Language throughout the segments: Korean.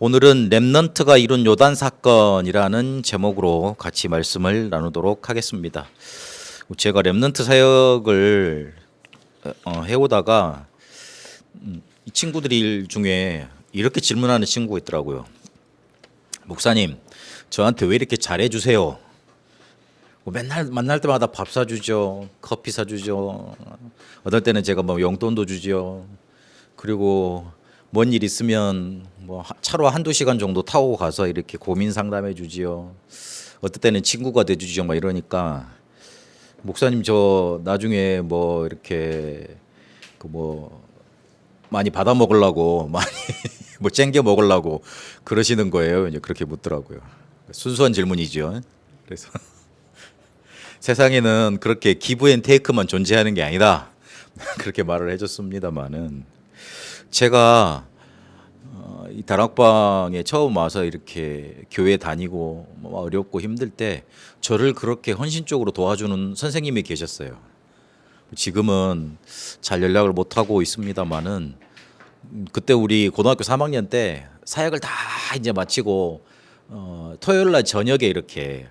오늘은 렘넌트가 이룬 요단 사건이라는 제목으로 같이 말씀을 나누도록 하겠습니다. 제가 렘넌트 사역을 해오다가 이 친구들 중에 이렇게 질문하는 친구가 있더라고요. 목사님, 저한테 왜 이렇게 잘해주세요? 맨날 만날 때마다 밥 사주죠, 커피 사주죠, 어떨 때는 제가 뭐 용돈도 주죠. 그리고 뭔 일 있으면 뭐 차로 한두 시간 정도 타고 가서 이렇게 고민 상담해 주지요. 어떨 때는 친구가 돼 주지요. 막 이러니까 목사님 저 나중에 뭐 이렇게 그 뭐 많이 받아 먹으려고 많이 뭐 챙겨 먹으려고 그러시는 거예요. 이제 그렇게 묻더라고요. 순수한 질문이죠. 그래서 세상에는 그렇게 기브 앤 테이크만 존재하는 게 아니다. 그렇게 말을 해줬습니다만은 제가 이 다락방에 처음 와서 이렇게 교회 다니고 뭐 어렵고 힘들 때 저를 그렇게 헌신적으로 도와주는 선생님이 계셨어요. 지금은 잘 연락을 못 하고 있습니다만은 그때 우리 고등학교 3학년 때 사역을 다 이제 마치고 토요일 날 저녁에 이렇게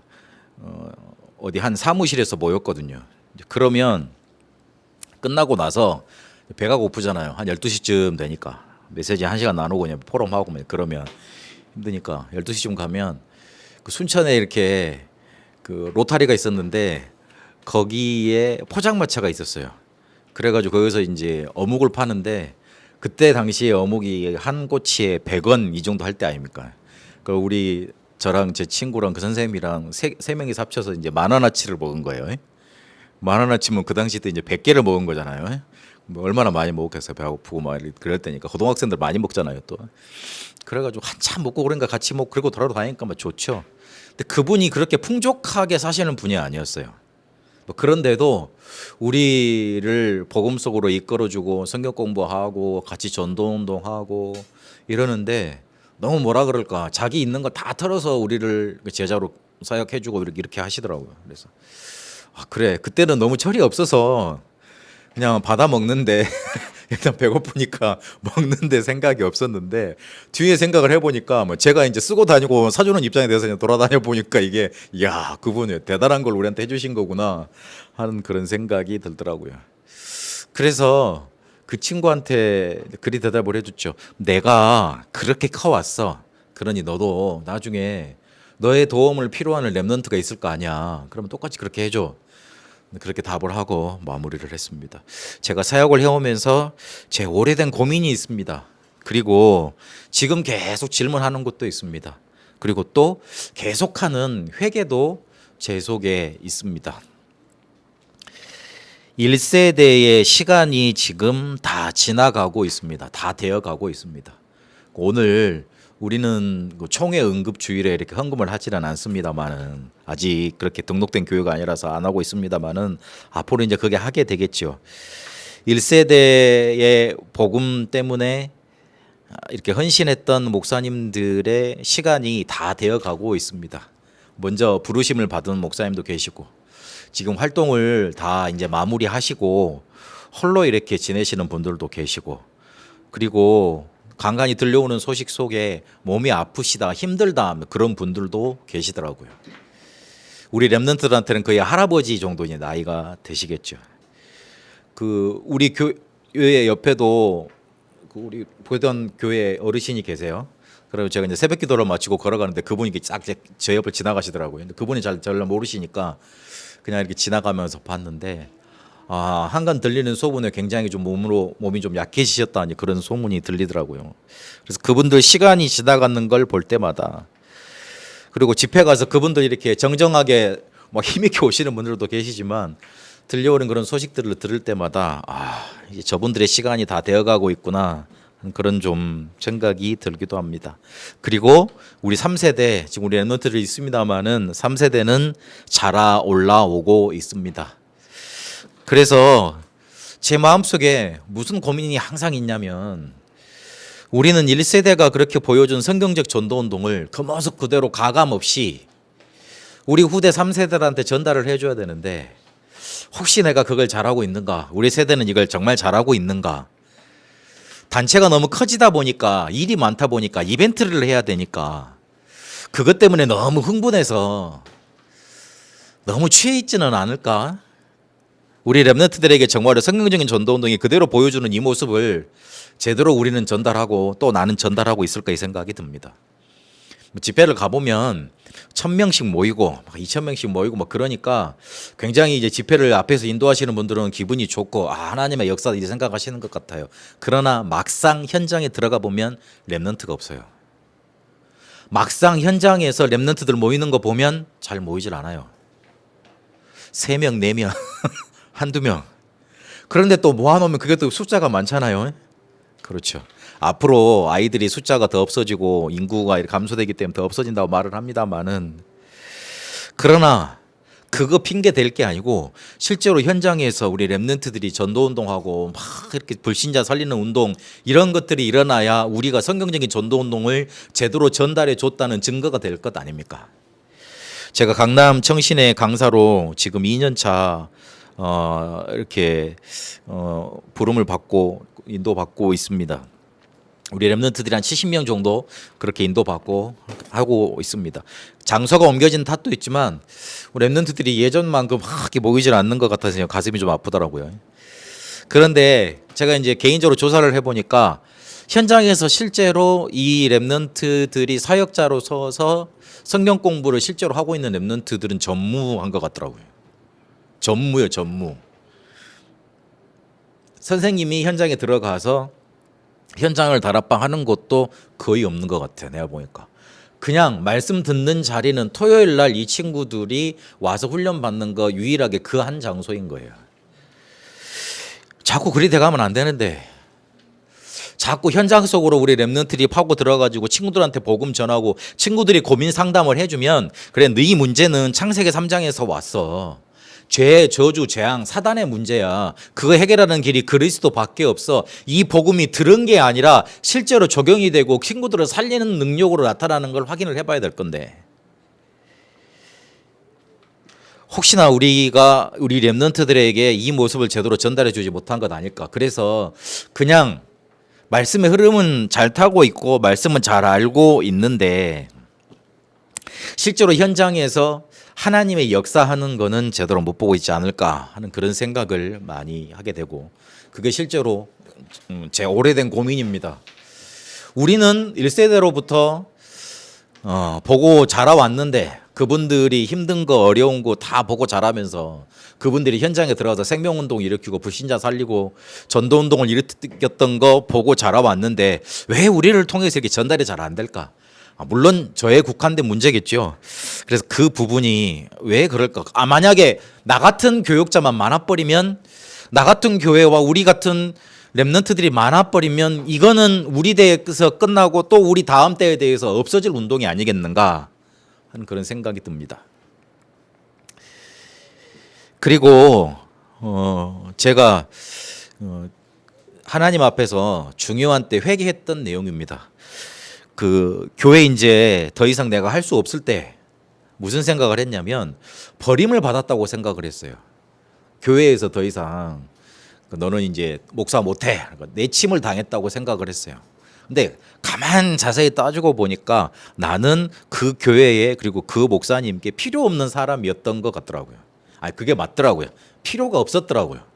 어디 한 사무실에서 모였거든요. 그러면 끝나고 나서 배가 고프잖아요. 한 12시쯤 되니까 메시지 1시간 나누고 그냥 포럼하고 그러면 힘드니까 12시쯤 가면 그 순천에 이렇게 그 로타리가 있었는데 거기에 포장마차가 있었어요. 그래가지고 거기서 이제 어묵을 파는데 그때 당시에 어묵이 한 꼬치에 100원 이 정도 할 때 아닙니까? 그 우리 저랑 제 친구랑 그 선생님이랑 세 명이서 합쳐서 이제 10,000원어치를 먹은 거예요. 10,000원어치면 그 당시 때 이제 100개를 먹은 거잖아요. 뭐 얼마나 많이 먹겠어요. 배가 고프고 막 그럴 때니까 고등학생들 많이 먹잖아요 또. 그래가지고 한참 먹고 그러니까 같이 먹고 그리고 돌아다니니까 막 좋죠. 근데 그분이 그렇게 풍족하게 사시는 분이 아니었어요. 뭐 그런데도 우리를 복음 속으로 이끌어주고 성경 공부하고 같이 전도운동하고 이러는데 너무 뭐라 그럴까 자기 있는 거 다 털어서 우리를 제자로 사역해주고 이렇게 하시더라고요. 그래서 그래 그때는 너무 철이 없어서 그냥 받아 먹는데 일단 배고프니까 먹는데 생각이 없었는데 뒤에 생각을 해보니까 뭐 제가 이제 쓰고 다니고 사주는 입장에 대해서 그냥 돌아다녀 보니까 이게 야 그분이 대단한 걸 우리한테 해주신 거구나 하는 그런 생각이 들더라고요. 그래서 그 친구한테 그리 대답을 해줬죠. 내가 그렇게 커왔어. 그러니 너도 나중에 너의 도움을 필요한 렘넌트가 있을 거 아니야. 그러면 똑같이 그렇게 해줘. 그렇게 답을 하고 마무리를 했습니다. 제가 사역을 해오면서 제 오래된 고민이 있습니다. 그리고 지금 계속 질문하는 것도 있습니다. 그리고 또 계속하는 회개도 제 속에 있습니다. 1세대의 시간이 지금 다 지나가고 있습니다. 다 되어가고 있습니다. 오늘 우리는 총회 응급주일에 이렇게 헌금을 하지는 않습니다만은 아직 그렇게 등록된 교회가 아니라서 안 하고 있습니다만은 앞으로 이제 그게 하게 되겠죠. 1세대의 복음 때문에 이렇게 헌신했던 목사님들의 시간이 다 되어가고 있습니다. 먼저 부르심을 받은 목사님도 계시고 지금 활동을 다 이제 마무리하시고 홀로 이렇게 지내시는 분들도 계시고 그리고 간간히 들려오는 소식 속에 몸이 아프시다 힘들다 그런 분들도 계시더라고요. 우리 렘넌트들한테는 거의 할아버지 정도 이제 나이가 되시겠죠. 그 우리 교회 옆에도 그 우리 보던 교회 어르신이 계세요. 그리고 제가 이제 새벽 기도를 마치고 걸어가는데 그분이 쫙 제 옆을 지나가시더라고요. 근데 그분이 저를 모르시니까 그냥 이렇게 지나가면서 봤는데 한간 들리는 소문에 굉장히 좀 몸이 좀 약해지셨다니 그런 소문이 들리더라고요. 그래서 그분들 시간이 지나가는 걸 볼 때마다 그리고 집회 가서 그분들 이렇게 정정하게 막 힘있게 오시는 분들도 계시지만 들려오는 그런 소식들을 들을 때마다 이제 저분들의 시간이 다 되어가고 있구나 그런 좀 생각이 들기도 합니다. 그리고 우리 3세대 지금 우리 렘넌트들이 있습니다만은 3세대는 자라 올라오고 있습니다. 그래서 제 마음속에 무슨 고민이 항상 있냐면 우리는 1세대가 그렇게 보여준 성경적 전도운동을 그 모습 그대로 가감없이 우리 후대 3세대들한테 전달을 해줘야 되는데 혹시 내가 그걸 잘하고 있는가? 우리 세대는 이걸 정말 잘하고 있는가? 단체가 너무 커지다 보니까 일이 많다 보니까 이벤트를 해야 되니까 그것 때문에 너무 흥분해서 너무 취해 있지는 않을까? 우리 랩런트들에게 정말로 성경적인 전도운동이 그대로 보여주는 이 모습을 제대로 우리는 전달하고 또 나는 전달하고 있을까 이 생각이 듭니다. 집회를 가보면 1,000명씩 모이고 2,000명씩 모이고 막 그러니까 굉장히 이제 집회를 앞에서 인도하시는 분들은 기분이 좋고 하나님의 역사다 이렇게 생각하시는 것 같아요. 그러나 막상 현장에 들어가 보면 랩런트가 없어요. 막상 현장에서 랩런트들 모이는 거 보면 잘 모이질 않아요. 3명, 4명, 한두 명. 그런데 또 모아놓으면 그게 또 숫자가 많잖아요. 그렇죠. 앞으로 아이들이 숫자가 더 없어지고 인구가 이렇게 감소되기 때문에 더 없어진다고 말을 합니다만은 그러나 그거 핑계 댈 게 아니고 실제로 현장에서 우리 랩런트들이 전도운동하고 막 이렇게 불신자 살리는 운동 이런 것들이 일어나야 우리가 성경적인 전도운동을 제대로 전달해 줬다는 증거가 될 것 아닙니까? 제가 강남 청신의 강사로 지금 2년 차 이렇게 부름을 받고 인도받고 있습니다. 우리 랩런트들이 한 70명 정도 그렇게 인도받고 하고 있습니다. 장소가 옮겨진 탓도 있지만 우리 랩런트들이 예전만큼 막 모이질 않는 것 같아서 가슴이 좀 아프더라고요. 그런데 제가 이제 개인적으로 조사를 해보니까 현장에서 실제로 이 랩런트들이 사역자로 서서 성경 공부를 실제로 하고 있는 랩런트들은 전무한 것 같더라고요. 전무요, 전무. 선생님이 현장에 들어가서 현장을 다락방하는 것도 거의 없는 것 같아요. 내가 보니까 그냥 말씀 듣는 자리는 토요일 날 이 친구들이 와서 훈련 받는 거 유일하게 그 한 장소인 거예요. 자꾸 그리 돼가면 안 되는데 자꾸 현장 속으로 우리 랩런트들이 파고 들어가지고 친구들한테 복음 전하고 친구들이 고민 상담을 해주면 그래 네 문제는 창세기 3장에서 왔어. 죄, 저주, 재앙, 사단의 문제야. 그거 해결하는 길이 그리스도밖에 없어. 이 복음이 들은 게 아니라 실제로 적용이 되고 친구들을 살리는 능력으로 나타나는 걸 확인을 해봐야 될 건데 혹시나 우리가 우리 랩런트들에게 이 모습을 제대로 전달해 주지 못한 것 아닐까. 그래서 그냥 말씀의 흐름은 잘 타고 있고 말씀은 잘 알고 있는데 실제로 현장에서 하나님의 역사하는 거는 제대로 못 보고 있지 않을까 하는 그런 생각을 많이 하게 되고 그게 실제로 제 오래된 고민입니다. 우리는 1세대로부터 보고 자라왔는데 그분들이 힘든 거 어려운 거 다 보고 자라면서 그분들이 현장에 들어가서 생명운동 일으키고 불신자 살리고 전도운동을 일으켰던 거 보고 자라왔는데 왜 우리를 통해서 이렇게 전달이 잘 안 될까? 물론 저에 국한된 문제겠죠. 그래서 그 부분이 왜 그럴까? 만약에 나 같은 교육자만 많아버리면 나 같은 교회와 우리 같은 랩런트들이 많아버리면 이거는 우리 대에서 끝나고 또 우리 다음 때에 대해서 없어질 운동이 아니겠는가 하는 그런 생각이 듭니다. 그리고 제가 하나님 앞에서 중요한 때 회개했던 내용입니다. 그 교회 이제 더 이상 내가 할 수 없을 때 무슨 생각을 했냐면 버림을 받았다고 생각을 했어요. 교회에서 더 이상 너는 이제 목사 못해 내침을 당했다고 생각을 했어요. 근데 가만 자세히 따지고 보니까 나는 그 교회에 그리고 그 목사님께 필요 없는 사람이었던 것 같더라고요. 그게 맞더라고요. 필요가 없었더라고요.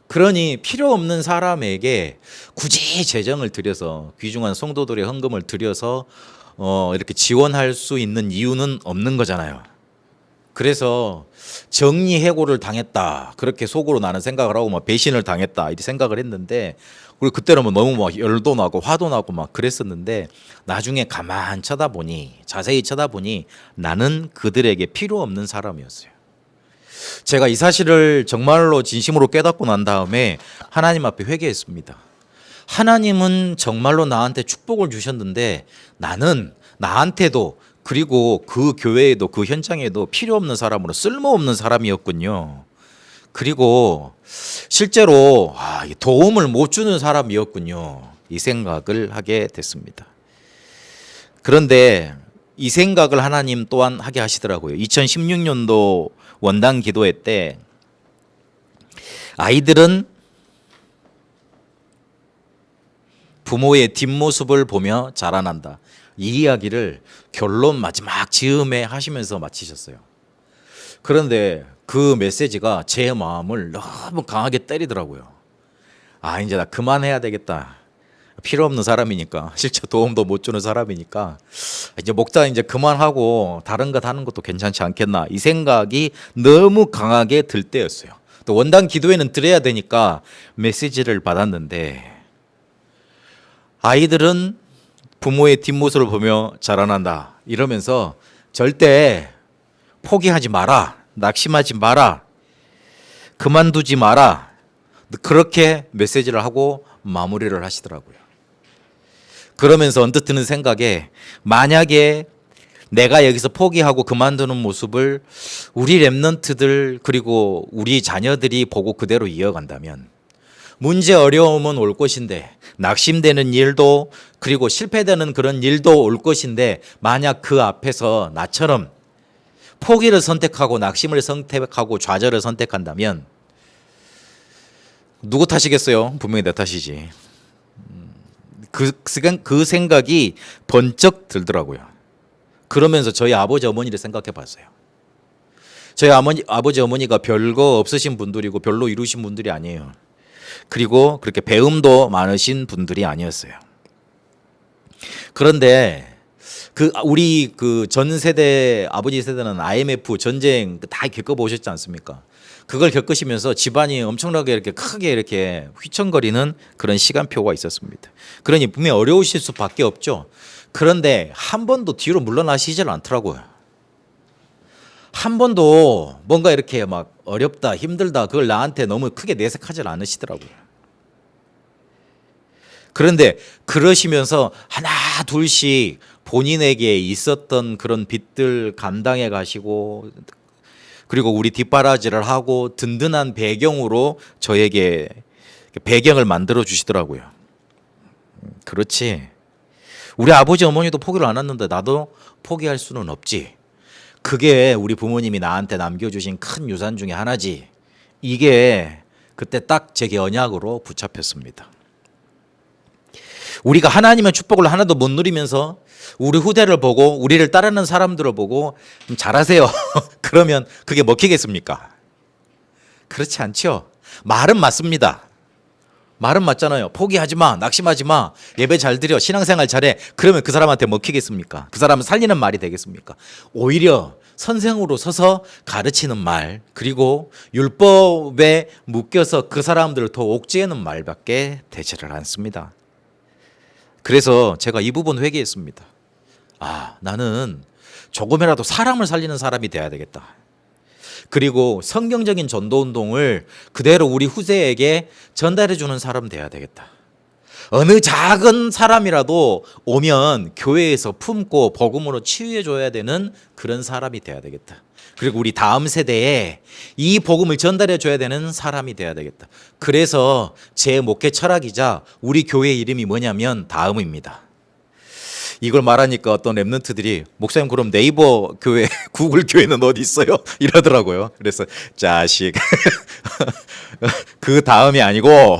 그러니 필요 없는 사람에게 굳이 재정을 들여서 귀중한 성도들의 헌금을 들여서 이렇게 지원할 수 있는 이유는 없는 거잖아요. 그래서 정리해고를 당했다 그렇게 속으로 나는 생각을 하고 막 배신을 당했다 이렇게 생각을 했는데 그리고 그때는 뭐 너무 막 열도 나고 화도 나고 막 그랬었는데 나중에 가만 쳐다보니 자세히 쳐다보니 나는 그들에게 필요 없는 사람이었어요. 제가 이 사실을 정말로 진심으로 깨닫고 난 다음에 하나님 앞에 회개했습니다. 하나님은 정말로 나한테 축복을 주셨는데 나는 나한테도 그리고 그 교회에도 그 현장에도 필요 없는 사람으로 쓸모없는 사람이었군요. 그리고 실제로 도움을 못 주는 사람이었군요. 이 생각을 하게 됐습니다. 그런데 이 생각을 하나님 또한 하게 하시더라고요. 2016년도 원당 기도회 때 아이들은 부모의 뒷모습을 보며 자라난다. 이 이야기를 결론 마지막 즈음에 하시면서 마치셨어요. 그런데 그 메시지가 제 마음을 너무 강하게 때리더라고요. 아, 이제 나 그만해야 되겠다. 필요 없는 사람이니까, 실제 도움도 못 주는 사람이니까 이제 목자 이제 그만하고 다른 것 하는 것도 괜찮지 않겠나, 이 생각이 너무 강하게 들 때였어요. 또 원단 기도회는 드려야 되니까 메시지를 받았는데, 아이들은 부모의 뒷모습을 보며 자라난다 이러면서 절대 포기하지 마라, 낙심하지 마라, 그만두지 마라, 그렇게 메시지를 하고 마무리를 하시더라고요. 그러면서 언뜻 드는 생각에, 만약에 내가 여기서 포기하고 그만두는 모습을 우리 랩런트들 그리고 우리 자녀들이 보고 그대로 이어간다면 문제 어려움은 올 것인데, 낙심되는 일도 그리고 실패되는 그런 일도 올 것인데, 만약 그 앞에서 나처럼 포기를 선택하고 낙심을 선택하고 좌절을 선택한다면 누구 탓이겠어요? 분명히 내 탓이지. 그 생각이 번쩍 들더라고요. 그러면서 저희 아버지 어머니를 생각해 봤어요. 저희 아버지 어머니가 별거 없으신 분들이고 별로 이루신 분들이 아니에요. 그리고 그렇게 배움도 많으신 분들이 아니었어요. 그런데 우리 그 전 세대, 아버지 세대는 IMF 전쟁 다 겪어보셨지 않습니까? 그걸 겪으시면서 집안이 엄청나게 이렇게 크게 이렇게 휘청거리는 그런 시간표가 있었습니다. 그러니 분명히 어려우실 수밖에 없죠. 그런데 한 번도 뒤로 물러나시질 않더라고요. 한 번도 뭔가 이렇게 막 어렵다, 힘들다, 그걸 나한테 너무 크게 내색하지 않으시더라고요. 그런데 그러시면서 하나 둘씩 본인에게 있었던 그런 빚들 감당해 가시고, 그리고 우리 뒷바라지를 하고 든든한 배경으로 저에게 배경을 만들어 주시더라고요. 그렇지, 우리 아버지 어머니도 포기를 안 했는데 나도 포기할 수는 없지. 그게 우리 부모님이 나한테 남겨주신 큰 유산 중에 하나지. 이게 그때 딱 제게 언약으로 붙잡혔습니다. 우리가 하나님의 축복을 하나도 못 누리면서 우리 후대를 보고 우리를 따르는 사람들을 보고 잘하세요 그러면 그게 먹히겠습니까? 그렇지 않죠. 말은 맞습니다. 말은 맞잖아요. 포기하지 마, 낙심하지 마, 예배 잘 드려, 신앙생활 잘해. 그러면 그 사람한테 먹히겠습니까? 그 사람은 살리는 말이 되겠습니까? 오히려 선생으로 서서 가르치는 말, 그리고 율법에 묶여서 그 사람들을 더 옥죄는 말밖에 되지를 않습니다. 그래서 제가 이 부분 회개했습니다. 아, 나는 조금이라도 사람을 살리는 사람이 돼야 되겠다. 그리고 성경적인 전도운동을 그대로 우리 후세에게 전달해 주는 사람 돼야 되겠다. 어느 작은 사람이라도 오면 교회에서 품고 복음으로 치유해 줘야 되는 그런 사람이 돼야 되겠다. 그리고 우리 다음 세대에 이 복음을 전달해 줘야 되는 사람이 돼야 되겠다. 그래서 제 목회 철학이자 우리 교회 이름이 뭐냐면 다음입니다. 이걸 말하니까 어떤 랩런트들이, 목사님 그럼 네이버 교회, 구글 교회는 어디 있어요? 이러더라고요. 그래서 자식 그 다음이 아니고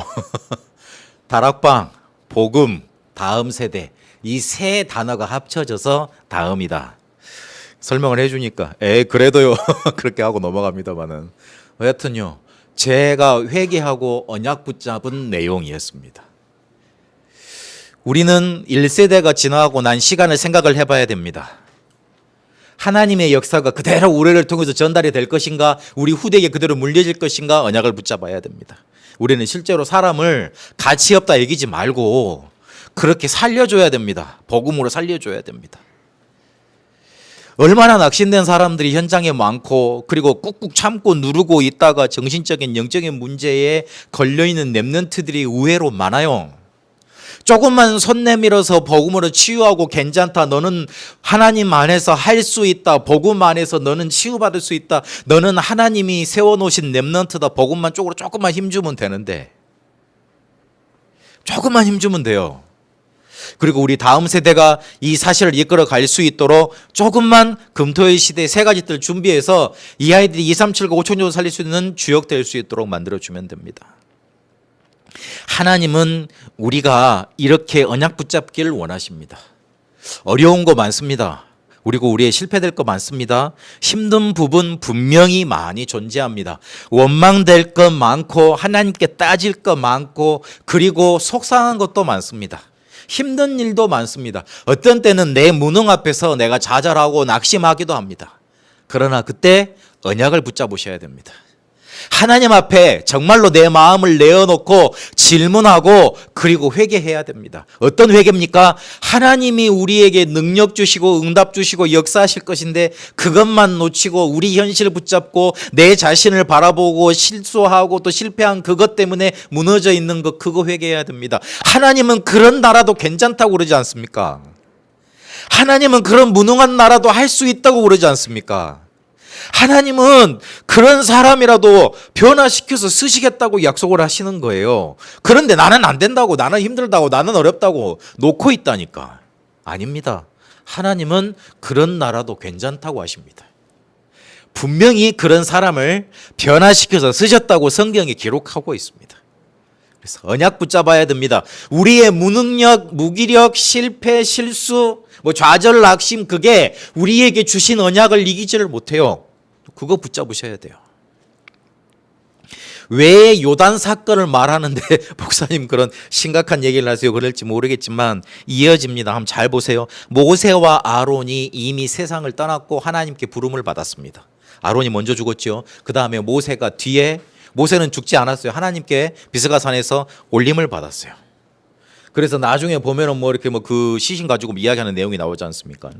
다락방, 복음, 다음 세대, 이 세 단어가 합쳐져서 다음이다. 설명을 해주니까 그래도요 그렇게 하고 넘어갑니다만은, 여하튼요 제가 회개하고 언약 붙잡은 내용이었습니다. 우리는 1세대가 지나고 난 시간을 생각을 해봐야 됩니다. 하나님의 역사가 그대로 우리를 통해서 전달이 될 것인가, 우리 후대에게 그대로 물려질 것인가, 언약을 붙잡아야 됩니다. 우리는 실제로 사람을 가치 없다 얘기지 말고 그렇게 살려줘야 됩니다. 복음으로 살려줘야 됩니다. 얼마나 낙심된 사람들이 현장에 많고, 그리고 꾹꾹 참고 누르고 있다가 정신적인 영적인 문제에 걸려있는 랩런트들이 의외로 많아요. 조금만 손 내밀어서 복음으로 치유하고 괜찮다, 너는 하나님 안에서 할 수 있다, 복음 안에서 너는 치유받을 수 있다, 너는 하나님이 세워놓으신 랩런트다, 복음만 쪽으로 조금만 힘주면 되는데, 조금만 힘주면 돼요. 그리고 우리 다음 세대가 이 사실을 이끌어 갈 수 있도록 조금만 금토일 시대 세 가지 들 준비해서 이 아이들이 2, 3, 7, 5천 년 살릴 수 있는 주역 될 수 있도록 만들어주면 됩니다. 하나님은 우리가 이렇게 언약 붙잡기를 원하십니다. 어려운 거 많습니다. 그리고 우리의 실패될 거 많습니다. 힘든 부분 분명히 많이 존재합니다. 원망될 것 많고 하나님께 따질 것 많고 그리고 속상한 것도 많습니다. 힘든 일도 많습니다. 어떤 때는 내 무능 앞에서 내가 좌절하고 낙심하기도 합니다. 그러나 그때 언약을 붙잡으셔야 됩니다. 하나님 앞에 정말로 내 마음을 내어놓고 질문하고 그리고 회개해야 됩니다. 어떤 회개입니까? 하나님이 우리에게 능력 주시고 응답 주시고 역사하실 것인데 그것만 놓치고 우리 현실을 붙잡고 내 자신을 바라보고 실수하고 또 실패한 그것 때문에 무너져 있는 것, 그거 회개해야 됩니다. 하나님은 그런 나라도 괜찮다고 그러지 않습니까? 하나님은 그런 무능한 나라도 할 수 있다고 그러지 않습니까? 하나님은 그런 사람이라도 변화시켜서 쓰시겠다고 약속을 하시는 거예요. 그런데 나는 안 된다고, 나는 힘들다고, 나는 어렵다고 놓고 있다니까. 아닙니다. 하나님은 그런 나라도 괜찮다고 하십니다. 분명히 그런 사람을 변화시켜서 쓰셨다고 성경에 기록하고 있습니다. 그래서 언약 붙잡아야 됩니다. 우리의 무능력, 무기력, 실패, 실수, 좌절, 낙심, 그게 우리에게 주신 언약을 이기지를 못해요. 그거 붙잡으셔야 돼요. 왜 요단 사건을 말하는데 목사님 그런 심각한 얘기를 하세요? 그럴지 모르겠지만 이어집니다. 한번 잘 보세요. 모세와 아론이 이미 세상을 떠났고 하나님께 부름을 받았습니다. 아론이 먼저 죽었죠. 그 다음에 모세가 뒤에, 모세는 죽지 않았어요. 하나님께 비스가산에서 올림을 받았어요. 그래서 나중에 보면은 이렇게 그 시신 가지고 이야기하는 내용이 나오지 않습니까?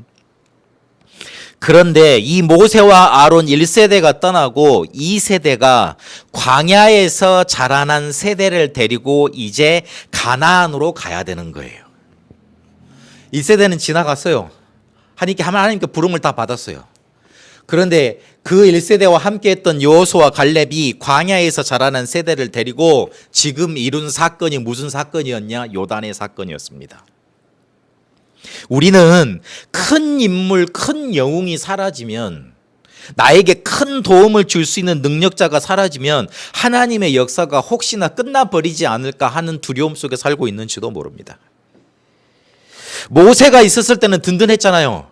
그런데 이 모세와 아론 1세대가 떠나고 2세대가 광야에서 자라난 세대를 데리고 이제 가나안으로 가야 되는 거예요. 1세대는 지나갔어요. 하나님께 부름을 다 받았어요. 그런데 그 1세대와 함께했던 여호수아와 갈렙이 광야에서 자라난 세대를 데리고 지금 이룬 사건이 무슨 사건이었냐? 요단의 사건이었습니다. 우리는 큰 인물, 큰 영웅이 사라지면, 나에게 큰 도움을 줄 수 있는 능력자가 사라지면 하나님의 역사가 혹시나 끝나버리지 않을까 하는 두려움 속에 살고 있는지도 모릅니다. 모세가 있었을 때는 든든했잖아요.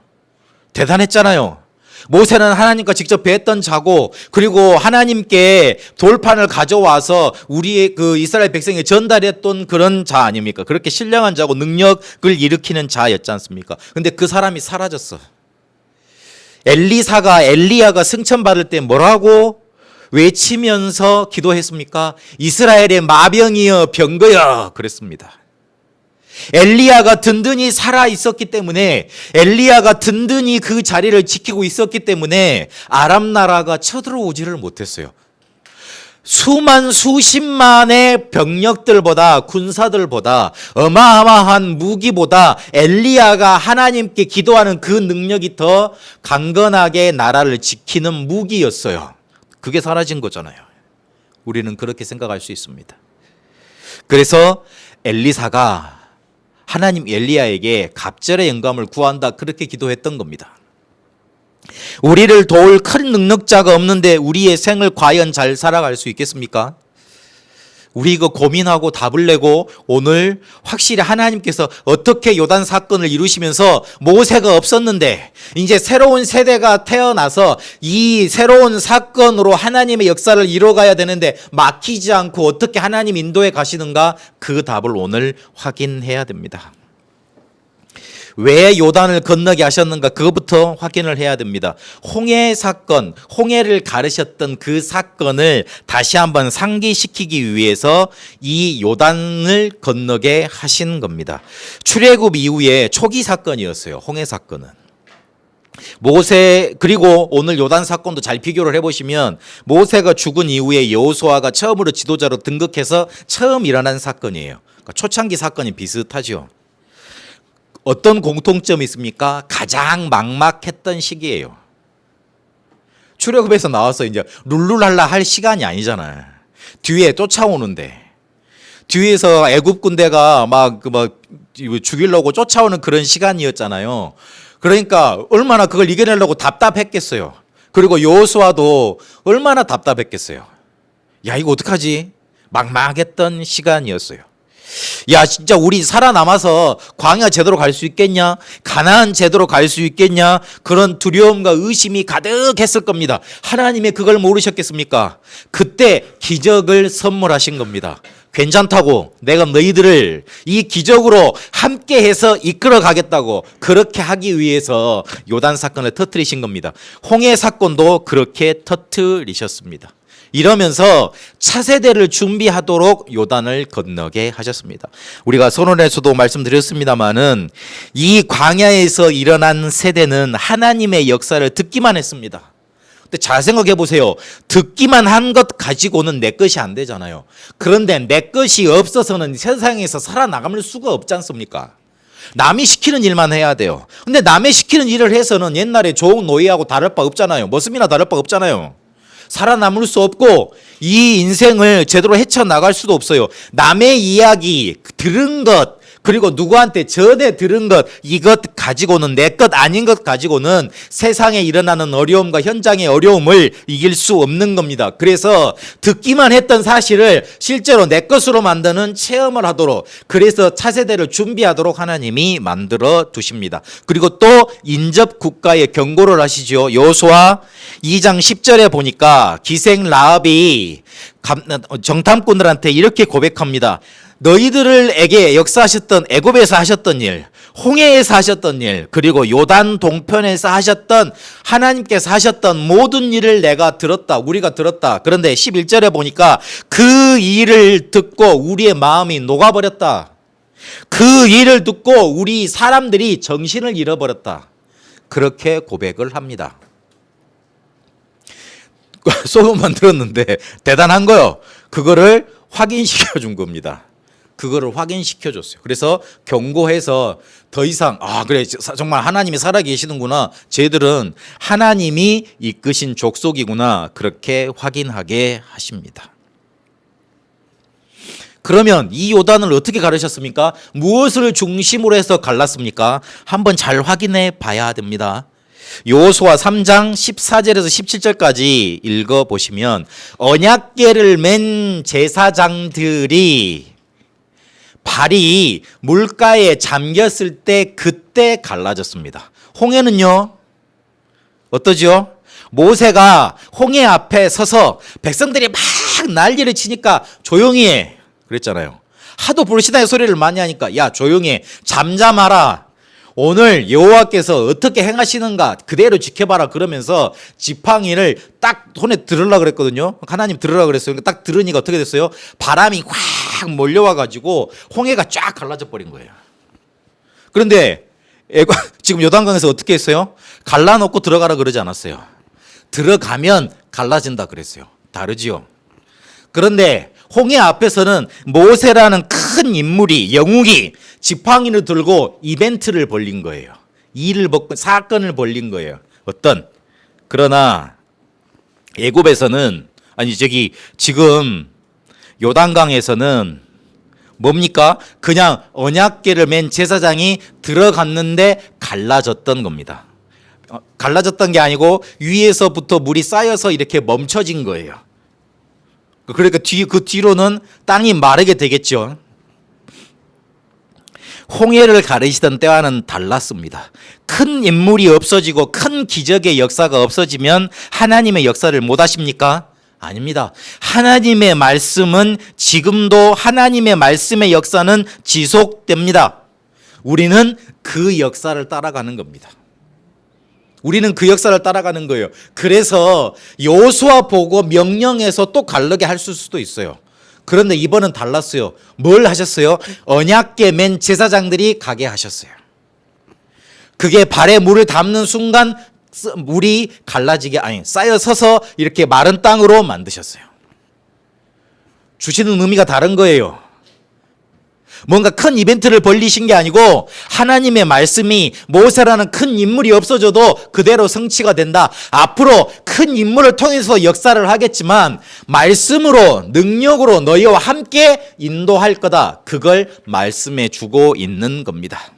대단했잖아요. 모세는 하나님과 직접 뵀던 자고, 그리고 하나님께 돌판을 가져와서 우리의 그 이스라엘 백성에 전달했던 그런 자 아닙니까? 그렇게 신령한 자고 능력을 일으키는 자였지 않습니까? 근데 그 사람이 사라졌어. 엘리야가 승천받을 때 뭐라고 외치면서 기도했습니까? 이스라엘의 마병이여 병거여 그랬습니다. 엘리야가 든든히 살아 있었기 때문에, 엘리야가 든든히 그 자리를 지키고 있었기 때문에 아람 나라가 쳐들어오지를 못했어요. 수십만의 병력들보다, 군사들보다, 어마어마한 무기보다 엘리야가 하나님께 기도하는 그 능력이 더 강건하게 나라를 지키는 무기였어요. 그게 사라진 거잖아요. 우리는 그렇게 생각할 수 있습니다. 그래서 엘리사가 하나님 엘리야에게 갑절의 영감을 구한다, 그렇게 기도했던 겁니다. 우리를 도울 큰 능력자가 없는데 우리의 생을 과연 잘 살아갈 수 있겠습니까? 우리 이거 고민하고 답을 내고 오늘 확실히 하나님께서 어떻게 요단 사건을 이루시면서 모세가 없었는데 이제 새로운 세대가 태어나서 이 새로운 사건으로 하나님의 역사를 이뤄가야 되는데 막히지 않고 어떻게 하나님 인도해 가시는가, 그 답을 오늘 확인해야 됩니다. 왜 요단을 건너게 하셨는가, 그것부터 확인을 해야 됩니다. 홍해 사건, 홍해를 가르셨던 그 사건을 다시 한번 상기시키기 위해서 이 요단을 건너게 하신 겁니다. 출애굽 이후에 초기 사건이었어요. 홍해 사건은. 모세, 그리고 오늘 요단 사건도 잘 비교를 해보시면 모세가 죽은 이후에 여호수아가 처음으로 지도자로 등극해서 처음 일어난 사건이에요. 그러니까 초창기 사건이 비슷하죠. 어떤 공통점이 있습니까? 가장 막막했던 시기예요. 출애굽에서 나와서 이제 룰루랄라 할 시간이 아니잖아요. 뒤에 쫓아오는데, 뒤에서 애굽 군대가 막 죽이려고 쫓아오는 그런 시간이었잖아요. 그러니까 얼마나 그걸 이겨내려고 답답했겠어요. 그리고 여호수아도 얼마나 답답했겠어요. 야, 이거 어떡하지? 막막했던 시간이었어요. 야, 진짜 우리 살아남아서 광야 제대로 갈 수 있겠냐? 가나안 제대로 갈 수 있겠냐? 그런 두려움과 의심이 가득했을 겁니다. 하나님이 그걸 모르셨겠습니까? 그때 기적을 선물하신 겁니다. 괜찮다고, 내가 너희들을 이 기적으로 함께해서 이끌어 가겠다고, 그렇게 하기 위해서 요단 사건을 터뜨리신 겁니다. 홍해 사건도 그렇게 터뜨리셨습니다. 이러면서 차세대를 준비하도록 요단을 건너게 하셨습니다. 우리가 선언에서도 말씀드렸습니다마는 이 광야에서 일어난 세대는 하나님의 역사를 듣기만 했습니다. 근데 잘 생각해 보세요. 듣기만 한 것 가지고는 내 것이 안 되잖아요. 그런데 내 것이 없어서는 세상에서 살아나갈 수가 없지 않습니까? 남이 시키는 일만 해야 돼요. 근데 남이 시키는 일을 해서는 옛날에 조국 노예하고 다를 바 없잖아요. 머슴이나 다를 바 없잖아요. 살아남을 수 없고 이 인생을 제대로 헤쳐나갈 수도 없어요. 남의 이야기 들은 것, 그리고 누구한테 전에 들은 것, 이것 가지고는, 내 것 아닌 것 가지고는 세상에 일어나는 어려움과 현장의 어려움을 이길 수 없는 겁니다. 그래서 듣기만 했던 사실을 실제로 내 것으로 만드는 체험을 하도록, 그래서 차세대를 준비하도록 하나님이 만들어 두십니다. 그리고 또 인접 국가에 경고를 하시죠. 여호수아 2장 10절에 보니까 기생 라합이 정탐꾼들한테 이렇게 고백합니다. 너희들에게 역사하셨던 애굽에서 하셨던 일, 홍해에서 하셨던 일, 그리고 요단 동편에서 하셨던, 하나님께서 하셨던 모든 일을 내가 들었다. 우리가 들었다. 그런데 11절에 보니까 그 일을 듣고 우리의 마음이 녹아버렸다. 그 일을 듣고 우리 사람들이 정신을 잃어버렸다. 그렇게 고백을 합니다. 소문만 들었는데 대단한 거요. 그거를 확인시켜 준 겁니다. 그거를 확인시켜 줬어요. 그래서 경고해서 더 이상 그래 정말 하나님이 살아 계시는구나. 쟤들은 하나님이 이끄신 족속이구나. 그렇게 확인하게 하십니다. 그러면 이 요단을 어떻게 가르셨습니까? 무엇을 중심으로 해서 갈랐습니까? 한번 잘 확인해 봐야 됩니다. 여호수아 3장 14절에서 17절까지 읽어보시면 언약궤를 맨 제사장들이 발이 물가에 잠겼을 때 그때 갈라졌습니다. 홍해는요 어떠죠? 모세가 홍해 앞에 서서 백성들이 막 난리를 치니까 조용히 해 그랬잖아요. 하도 불신의 소리를 많이 하니까 야 조용히 해, 잠잠하라, 오늘 여호와께서 어떻게 행하시는가 그대로 지켜봐라 그러면서 지팡이를 딱 손에 들으려고 그랬거든요. 하나님 들으라고 그랬어요. 그러니까 딱 들으니까 어떻게 됐어요? 바람이 확 몰려와가지고 홍해가 쫙 갈라져 버린 거예요. 그런데 지금 요단강에서 어떻게 했어요? 갈라놓고 들어가라 그러지 않았어요. 들어가면 갈라진다 그랬어요. 다르지요. 그런데 홍해 앞에서는 모세라는 큰 인물이, 영웅이 지팡이를 들고 이벤트를 벌린 거예요. 일을 벌고 사건을 벌린 거예요. 그러나 애굽에서는 지금 요단강에서는 뭡니까? 그냥 언약궤를 맨 제사장이 들어갔는데 갈라졌던 겁니다. 갈라졌던 게 아니고 위에서부터 물이 쌓여서 이렇게 멈춰진 거예요. 그러니까 그 뒤로는 땅이 마르게 되겠죠. 홍해를 가르시던 때와는 달랐습니다. 큰 인물이 없어지고 큰 기적의 역사가 없어지면 하나님의 역사를 못 하십니까? 아닙니다. 하나님의 말씀은 지금도 하나님의 말씀의 역사는 지속됩니다. 우리는 그 역사를 따라가는 겁니다. 우리는 그 역사를 따라가는 거예요. 그래서 여호수아 보고 명령해서 또 갈르게 할 수도 있어요. 그런데 이번은 달랐어요. 뭘 하셨어요? 언약궤 맨 제사장들이 가게 하셨어요. 그게 발에 물을 담는 순간 물이 쌓여 서서 이렇게 마른 땅으로 만드셨어요. 주시는 의미가 다른 거예요. 뭔가 큰 이벤트를 벌리신 게 아니고 하나님의 말씀이 모세라는 큰 인물이 없어져도 그대로 성취가 된다. 앞으로 큰 인물을 통해서 역사를 하겠지만 말씀으로, 능력으로 너희와 함께 인도할 거다. 그걸 말씀해 주고 있는 겁니다.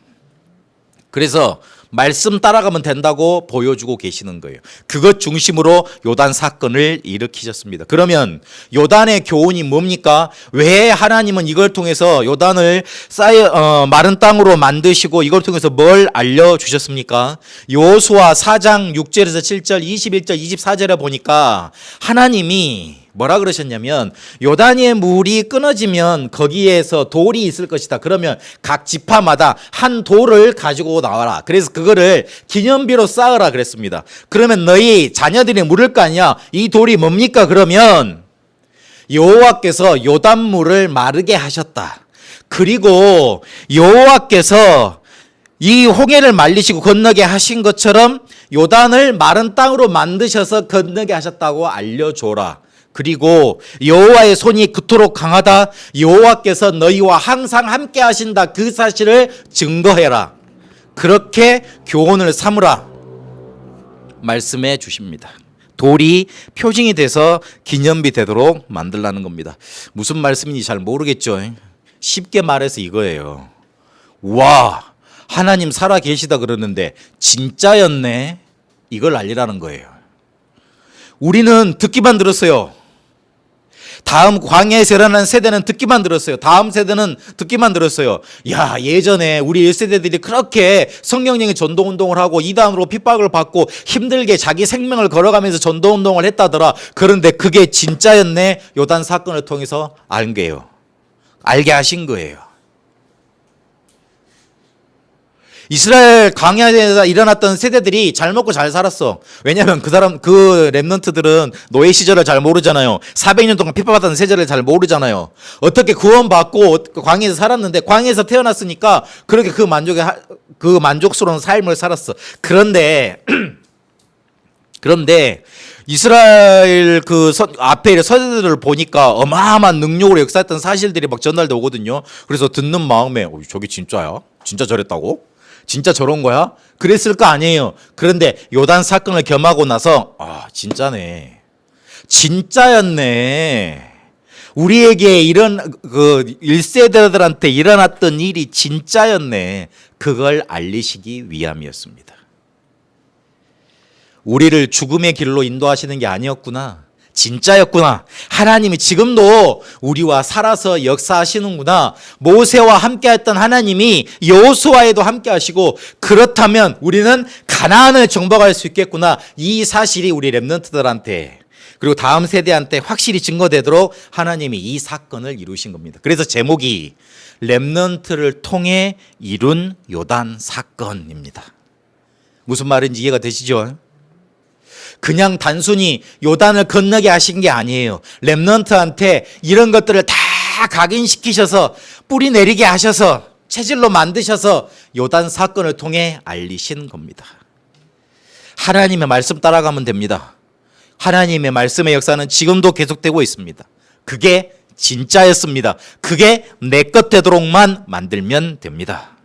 그래서 말씀 따라가면 된다고 보여주고 계시는 거예요. 그것 중심으로 요단 사건을 일으키셨습니다. 그러면 요단의 교훈이 뭡니까? 왜 하나님은 이걸 통해서 요단을 마른 땅으로 만드시고 이걸 통해서 뭘 알려주셨습니까? 여호수아 4장 6절에서 7절, 21절, 24절에 보니까 하나님이 뭐라 그러셨냐면 요단의 물이 끊어지면 거기에서 돌이 있을 것이다. 그러면 각 지파마다 한 돌을 가지고 나와라. 그래서 그거를 기념비로 쌓으라 그랬습니다. 그러면 너희 자녀들이 물을 거 아니야. 이 돌이 뭡니까? 그러면 여호와께서 요단물을 마르게 하셨다. 그리고 여호와께서 이 홍해를 말리시고 건너게 하신 것처럼 요단을 마른 땅으로 만드셔서 건너게 하셨다고 알려줘라. 그리고 여호와의 손이 그토록 강하다. 여호와께서 너희와 항상 함께 하신다. 그 사실을 증거해라. 그렇게 교훈을 삼으라 말씀해 주십니다. 돌이 표징이 돼서 기념비 되도록 만들라는 겁니다. 무슨 말씀인지 잘 모르겠죠. 쉽게 말해서 이거예요. 와, 하나님 살아 계시다 그러는데 진짜였네. 이걸 알리라는 거예요. 우리는 듣기만 들었어요. 다음 광야에서 일어난 세대는 듣기만 들었어요. 다음 세대는 듣기만 들었어요. 야, 예전에 우리 1세대들이 그렇게 성령령의 전도운동을 하고 이단으로 핍박을 받고 힘들게 자기 생명을 걸어가면서 전도운동을 했다더라. 그런데 그게 진짜였네. 요단 사건을 통해서 알 거예요. 알게 하신 거예요. 이스라엘 광야에서 일어났던 세대들이 잘 먹고 잘 살았어. 왜냐하면 그 렘넌트들은 노예 시절을 잘 모르잖아요. 400년 동안 핍박받았던 세대를 잘 모르잖아요. 어떻게 구원받고 광야에서 살았는데 광야에서 태어났으니까 그렇게 그 만족스러운 삶을 살았어. 그런데 이스라엘 앞에 서대들을 보니까 어마어마한 능력으로 역사했던 사실들이 막 전달돼 오거든요. 그래서 듣는 마음에 저게 진짜야? 진짜 저랬다고? 진짜 저런 거야? 그랬을 거 아니에요. 그런데 요단 사건을 겸하고 나서 진짜네. 진짜였네. 우리에게 이런 1세대들한테 일어났던 일이 진짜였네. 그걸 알리시기 위함이었습니다. 우리를 죽음의 길로 인도하시는 게 아니었구나. 진짜였구나. 하나님이 지금도 우리와 살아서 역사하시는구나. 모세와 함께했던 하나님이 여호수아에도 함께하시고 그렇다면 우리는 가나안을 정복할 수 있겠구나. 이 사실이 우리 렘넌트들한테 그리고 다음 세대한테 확실히 증거되도록 하나님이 이 사건을 이루신 겁니다. 그래서 제목이 렘넌트를 통해 이룬 요단 사건입니다. 무슨 말인지 이해가 되시죠? 그냥 단순히 요단을 건너게 하신 게 아니에요. 렘넌트한테 이런 것들을 다 각인시키셔서 뿌리 내리게 하셔서 체질로 만드셔서 요단 사건을 통해 알리신 겁니다. 하나님의 말씀 따라가면 됩니다. 하나님의 말씀의 역사는 지금도 계속되고 있습니다. 그게 진짜였습니다. 그게 내 것 되도록만 만들면 됩니다.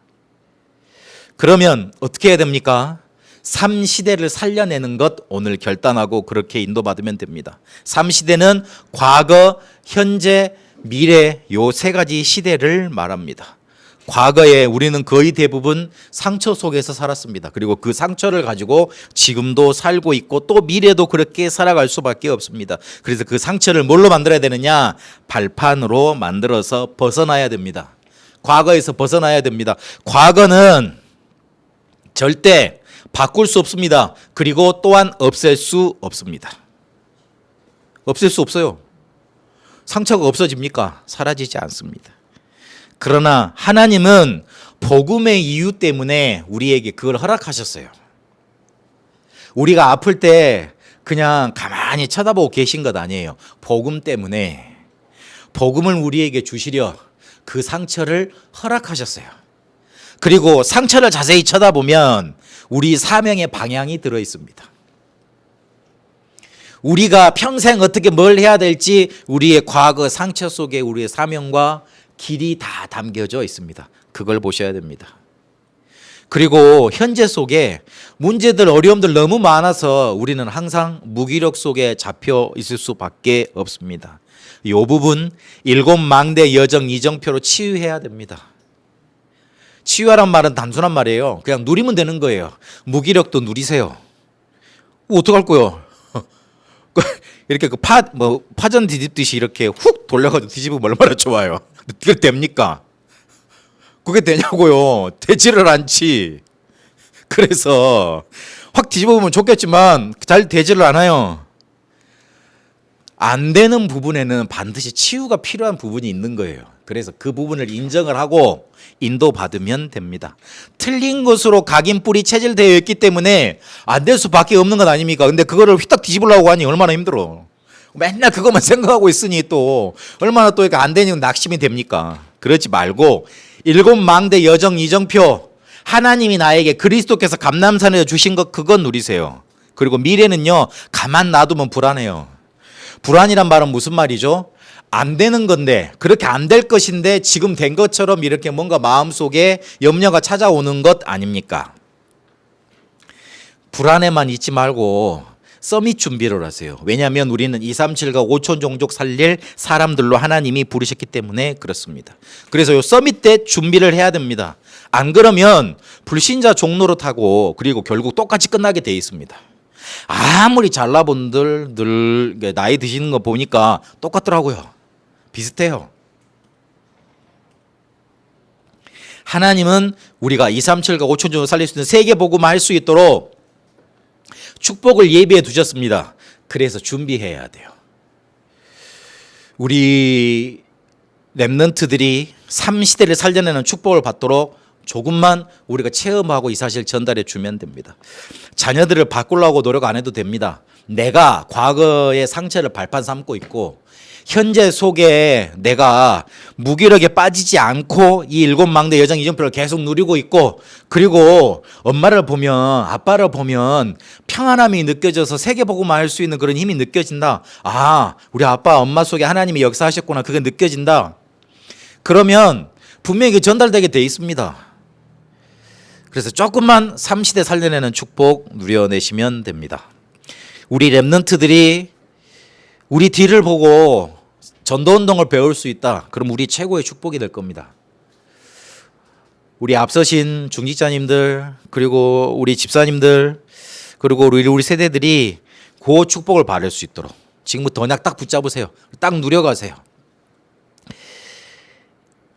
그러면 어떻게 해야 됩니까? 3시대를 살려내는 것 오늘 결단하고 그렇게 인도받으면 됩니다. 3시대는 과거, 현재, 미래 요 세 가지 시대를 말합니다. 과거에 우리는 거의 대부분 상처 속에서 살았습니다. 그리고 그 상처를 가지고 지금도 살고 있고 또 미래도 그렇게 살아갈 수밖에 없습니다. 그래서 그 상처를 뭘로 만들어야 되느냐? 발판으로 만들어서 벗어나야 됩니다. 과거에서 벗어나야 됩니다. 과거는 절대 바꿀 수 없습니다. 그리고 또한 없앨 수 없습니다. 없앨 수 없어요. 상처가 없어집니까? 사라지지 않습니다. 그러나 하나님은 복음의 이유 때문에 우리에게 그걸 허락하셨어요. 우리가 아플 때 그냥 가만히 쳐다보고 계신 것 아니에요. 복음 때문에 복음을 우리에게 주시려 그 상처를 허락하셨어요. 그리고 상처를 자세히 쳐다보면 우리 사명의 방향이 들어 있습니다. 우리가 평생 어떻게 뭘 해야 될지 우리의 과거 상처 속에 우리의 사명과 길이 다 담겨져 있습니다. 그걸 보셔야 됩니다. 그리고 현재 속에 문제들, 어려움들 너무 많아서 우리는 항상 무기력 속에 잡혀 있을 수밖에 없습니다. 이 부분 7망대 여정 이정표로 치유해야 됩니다. 치유하란 말은 단순한 말이에요. 그냥 누리면 되는 거예요. 무기력도 누리세요. 어떡할 거요? 이렇게 파전 뒤집듯이 이렇게 훅 돌려가지고 뒤집으면 얼마나 좋아요. 그게 됩니까? 그게 되냐고요. 되지를 않지. 그래서 확 뒤집어보면 좋겠지만 잘 되지를 않아요. 안 되는 부분에는 반드시 치유가 필요한 부분이 있는 거예요. 그래서 그 부분을 인정을 하고 인도받으면 됩니다. 틀린 것으로 각인뿔이 체질되어 있기 때문에 안 될 수밖에 없는 것 아닙니까? 근데 그거를 휘딱 뒤집으려고 하니 얼마나 힘들어. 맨날 그것만 생각하고 있으니 또 얼마나 또 안 되니 낙심이 됩니까? 그러지 말고 일곱 망대 여정 이정표, 하나님이 나에게 그리스도께서 감람산에서 주신 것 그건 누리세요. 그리고 미래는요, 가만 놔두면 불안해요. 불안이란 말은 무슨 말이죠? 안 되는 건데, 그렇게 안 될 것인데 지금 된 것처럼 이렇게 뭔가 마음속에 염려가 찾아오는 것 아닙니까? 불안에만 있지 말고 서밋 준비를 하세요. 왜냐하면 우리는 237과 5천 종족 살릴 사람들로 하나님이 부르셨기 때문에 그렇습니다. 그래서 요 서밋 때 준비를 해야 됩니다. 안 그러면 불신자 종로로 타고 그리고 결국 똑같이 끝나게 돼 있습니다. 아무리 잘나분들 늘 나이 드시는 거 보니까 똑같더라고요. 비슷해요. 하나님은 우리가 237과 5천 종족 살릴 수 있는 세계 복음을 할 수 있도록 축복을 예비해 두셨습니다. 그래서 준비해야 돼요. 우리 렘넌트들이 3시대를 살려내는 축복을 받도록 조금만 우리가 체험하고 이 사실 전달해 주면 됩니다. 자녀들을 바꾸려고 노력 안 해도 됩니다. 내가 과거의 상처를 발판 삼고 있고 현재 속에 내가 무기력에 빠지지 않고 이 일곱 망대 여정 이정표를 계속 누리고 있고 그리고 엄마를 보면 아빠를 보면 평안함이 느껴져서 세계복음만 할 수 있는 그런 힘이 느껴진다. 아, 우리 아빠 엄마 속에 하나님이 역사하셨구나. 그게 느껴진다. 그러면 분명히 전달되게 돼 있습니다. 그래서 조금만 3시대 살려내는 축복 누려내시면 됩니다. 우리 렘넌트들이 우리 뒤를 보고 전도운동을 배울 수 있다. 그럼 우리 최고의 축복이 될 겁니다. 우리 앞서신 중직자님들 그리고 우리 집사님들 그리고 우리 세대들이 그 축복을 받을 수 있도록 지금부터 그냥 딱 붙잡으세요. 딱 누려가세요.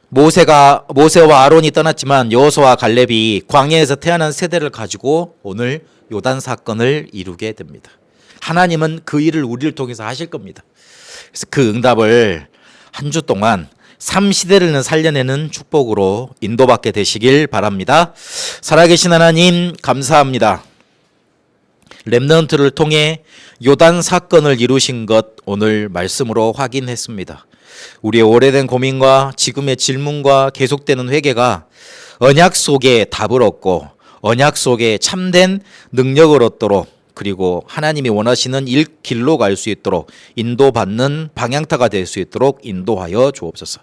모세와 아론이 떠났지만 여호수아와 갈렙이 광야에서 태어난 세대를 가지고 오늘 요단 사건을 이루게 됩니다. 하나님은 그 일을 우리를 통해서 하실 겁니다. 그래서 그 응답을 한 주 동안 3시대를 살려내는 축복으로 인도받게 되시길 바랍니다. 살아계신 하나님 감사합니다. 렘넌트를 통해 요단 사건을 이루신 것 오늘 말씀으로 확인했습니다. 우리의 오래된 고민과 지금의 질문과 계속되는 회개가 언약 속에 답을 얻고 언약 속에 참된 능력을 얻도록 그리고 하나님이 원하시는 길로 갈 수 있도록 인도받는 방향타가 될 수 있도록 인도하여 주옵소서.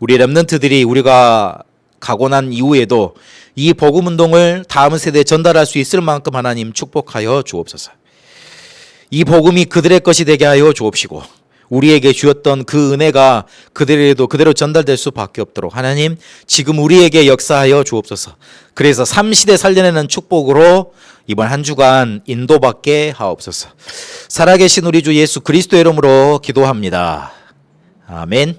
우리 렘넌트들이 우리가 가고 난 이후에도 이 복음 운동을 다음 세대에 전달할 수 있을 만큼 하나님 축복하여 주옵소서. 이 복음이 그들의 것이 되게 하여 주옵시고 우리에게 주었던 그 은혜가 그들에게도 그대로 전달될 수밖에 없도록 하나님 지금 우리에게 역사하여 주옵소서. 그래서 3시대 살려내는 축복으로 이번 한 주간 인도받게 하옵소서. 살아계신 우리 주 예수 그리스도의 이름으로 기도합니다. 아멘.